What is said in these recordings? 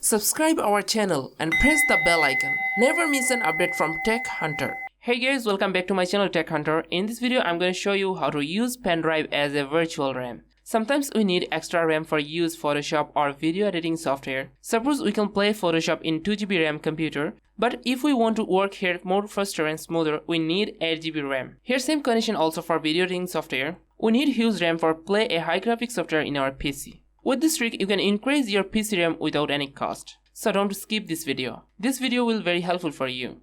Subscribe our channel and press the bell icon. Never miss an update from Tech Hunter. Hey guys, welcome back to my channel Tech Hunter. In this video, I'm going to show you how to use pen drive as a virtual RAM. Sometimes we need extra RAM for use Photoshop or video editing software. Suppose we can play Photoshop in 2GB RAM computer, but if we want to work here more faster and smoother, we need 8GB RAM. Here same condition also for video editing software. We need huge RAM for play a high graphics software in our PC. With this trick, you can increase your PC RAM without any cost. So don't skip this video. This video will be very helpful for you.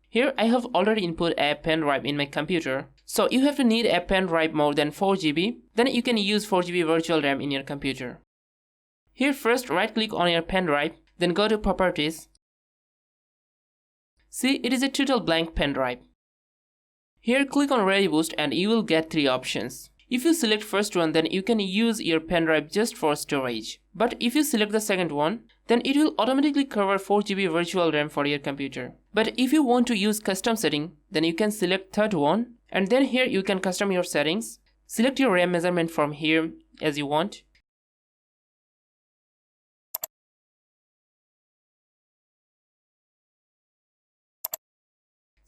Here I have already input a pen drive in my computer. So you have to need a pen drive more than 4GB. Then you can use 4GB virtual RAM in your computer. Here first right click on your pen drive. Then go to properties. See, it is a total blank pen drive. Here click on Ready Boost and you will get 3 options. If you select first one, then you can use your pen drive just for storage. But if you select the second one, then it will automatically cover 4GB virtual RAM for your computer. But if you want to use custom setting, then you can select third one, and then here you can custom your settings. Select your RAM measurement from here as you want.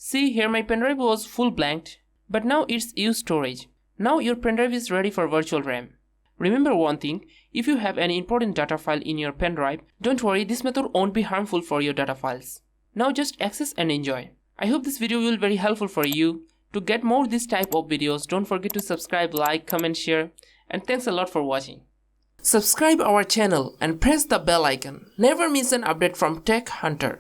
See, here my pen drive was full blanked, but now it's used storage. Now your pen drive is ready for virtual RAM. Remember one thing, if you have any important data file in your pen drive, don't worry, this method won't be harmful for your data files. Now just access and enjoy. I hope this video will be very helpful for you. To get more this type of videos, don't forget to subscribe, like, comment, share, and thanks a lot for watching. Subscribe our channel and press the bell icon. Never miss an update from Tech Hunter.